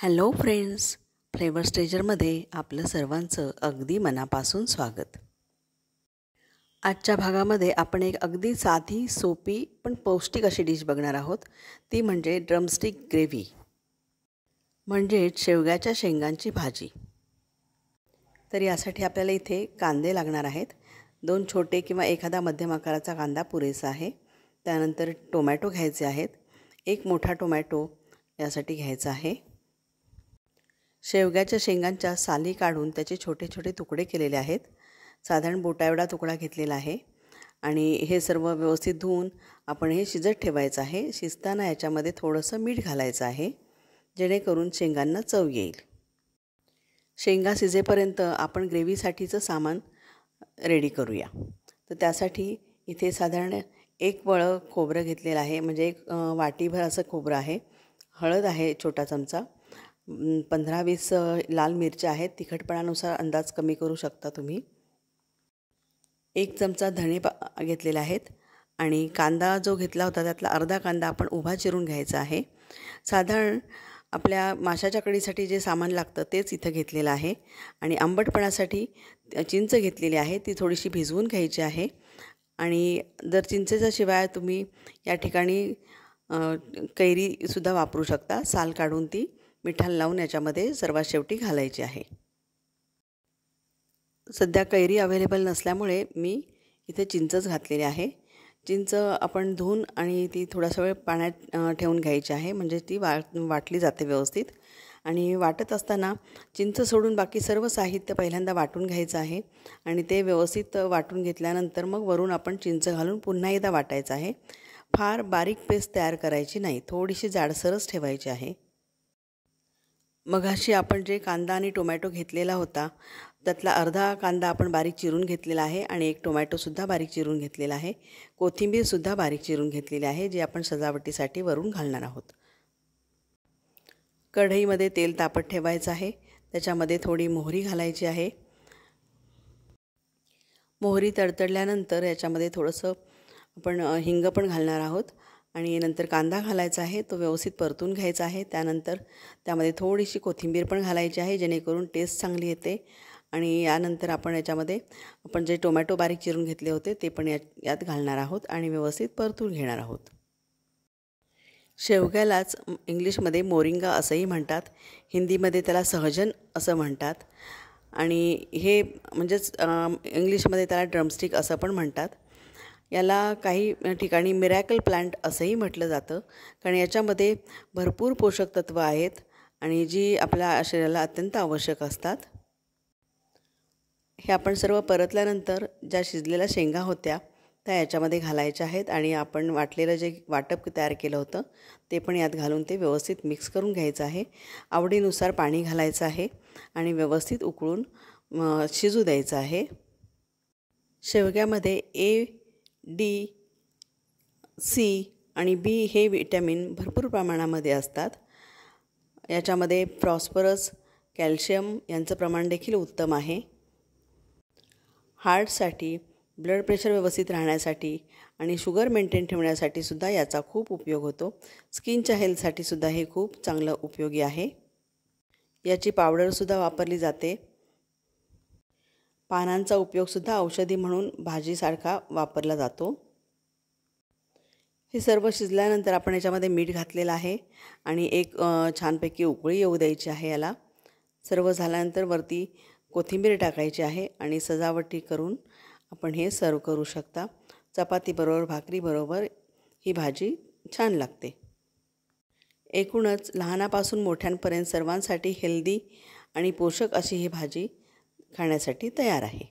Hello friends, flavours ट्रेजरमध्ये आपलं सर्वांचं अगदी मनापासून स्वागत. आजच्या भागामध्ये आपण एक अगदी साधी, सोपी पण पौष्टिक अशी डिश बघणार आहोत. ती म्हणजे ड्रमस्टिक ग्रेव्ही, म्हणजेच शेवग्याच्या शेंगांची भाजी. तर यासाठी आपल्याला इथे कांदे लागणार आहेत. 2 छोटे किंवा एखादा मध्यम आकाराचा कांदा पुरेसा आहे. त्यानंतर टोमॅटो घ्यायचे आहेत. 1 मोठा टोमॅटो यासाठी घ्यायचा आहे. शेवग्याच्या शेंगांच्या साली काढून त्याचे छोटे छोटे तुकडे केलेले आहेत. साधारण बोटा एवढा तुकडा घेतलेला आहे आणि हे सर्व व्यवस्थित धुवून आपण हे शिजत ठेवायचं आहे. शिजताना याच्यामध्ये थोडंसं मीठ घालायचं आहे, जेणेकरून शेंगांना चव येईल. शेंगा शिजेपर्यंत आपण ग्रेव्हीसाठीचं सामान रेडी करूया. तर त्यासाठी इथे साधारण 1 वळं खोबरं घेतलेलं आहे, म्हणजे 1 वाटीभर असं खोबरं आहे. हळद आहे छोटा चमचा. 15-20 लाल मिरच्या आहेत. तिखटपणानुसार अंदाज कमी करू शकता तुम्ही. 1 चमचा धणे घेतलेले आहेत आणि कांदा जो घेतला होता त्यातला अर्धा कांदा आपण उभा चिरून घ्यायचा आहे. साधारण आपल्या माशाच्या कढीसाठी जे सामान लागतं तेच इथं घेतलेलं आहे. आणि आंबटपणासाठी चिंच घेतलेली आहे, ती थोडीशी भिजवून घ्यायची आहे. आणि जर चिंचेच्या शिवाय तुम्ही या ठिकाणी कैरीसुद्धा वापरू शकता. साल काढून ती मिठाला लावून याच्यामध्ये सर्वात शेवटी घालायची आहे. सध्या कैरी अवेलेबल नसल्यामुळे मी इथे चिंचच घातलेली आहे. चिंच आपण धुवून आणि ती थोडासा वेळ पाण्यात ठेवून घ्यायची आहे, म्हणजे ती वाटली जाते व्यवस्थित. आणि वाटत असताना चिंच सोडून बाकी सर्व साहित्य पहिल्यांदा वाटून घ्यायचं आहे आणि ते व्यवस्थित वाटून घेतल्यानंतर मग वरून आपण चिंच घालून पुन्हा एकदा वाटायचं आहे. फार बारीक पेस्ट तयार करायची नाही, थोडीशी जाडसरच ठेवायची आहे. मघाशी आपण जे कांदा आणि टोमॅटो घेतलेला होता त्यातला अर्धा कांदा आपण बारीक चिरून घेतलेला आहे आणि 1 टोमॅटोसुद्धा बारीक चिरून घेतलेला आहे. कोथिंबीरसुद्धा बारीक चिरून घेतलेली आहे, जी आपण सजावटीसाठी वरून घालणार आहोत. कढईमध्ये तेल तापत ठेवायचं आहे. त्याच्यामध्ये थोडी मोहरी घालायची आहे. मोहरी तडतडल्यानंतर याच्यामध्ये थोडंसं आपण हिंग पण घालणार आहोत आणि नंतर कांदा घालायचा आहे, तो व्यवस्थित परतून घ्यायचा आहे. त्यानंतर त्यामध्ये थोडीशी कोथिंबीर पण घालायची आहे, जेणेकरून टेस्ट चांगली येते. आणि यानंतर आपण याच्यामध्ये आपण जे टोमॅटो बारीक चिरून घेतले होते ते पण यात घालणार आहोत आणि व्यवस्थित परतून घेणार आहोत. शेवग्यालाच इंग्लिशमध्ये मोरिंगा असंही म्हणतात, हिंदीमध्ये त्याला सहजन असं म्हणतात आणि हे म्हणजेच इंग्लिशमध्ये त्याला ड्रमस्टिक असं पण म्हणतात. याला काही ठिकाणी मिरॅकल प्लांट असंही म्हटलं जातं, कारण याच्यामध्ये भरपूर पोषक तत्त्व आहेत आणि जी आपल्या शरीराला अत्यंत आवश्यक असतात. हे आपण सर्व परतल्यानंतर ज्या शिजलेल्या शेंगा होत्या त्या याच्यामध्ये घालायच्या आहेत आणि आपण वाटलेलं जे वाटप तयार केलं होतं ते पण यात घालून ते व्यवस्थित मिक्स करून घ्यायचं आहे. आवडीनुसार पाणी घालायचं आहे आणि व्यवस्थित उकळून शिजू द्यायचं आहे. शेवग्यामध्ये A, D, C आणि B हे विटॅमिन भरपूर प्रमाणामध्ये असतात. याच्यामध्ये फॉस्फरस, कॅल्शियम यांचं प्रमाण देखील उत्तम आहे. हार्टसाठी, ब्लड प्रेशर व्यवस्थित राहण्यासाठी आणि शुगर मेंटेन ठेवण्यासाठी सुद्धा याचा खूप उपयोग होतो. स्किनच्या हेल्थसाठी सुद्धा हे खूप चांगलं उपयोगी आहे. याची पावडरसुद्धा वापरली जाते. पानांचा उपयोगसुद्धा औषधी म्हणून भाजीसारखा वापरला जातो. हे सर्व शिजल्यानंतर आपण याच्यामध्ये मीठ घातलेलं आहे आणि एक छानपैकी उकळी येऊ द्यायची आहे. याला सर्व झाल्यानंतर वरती कोथिंबीर टाकायची आहे आणि सजावटी करून आपण हे सर्व करू शकता. चपातीबरोबर, भाकरीबरोबर ही भाजी छान लागते. एकूणच लहानापासून मोठ्यांपर्यंत सर्वांसाठी हेल्दी आणि पोषक अशी ही भाजी खाण्यासाठी तयार आहे.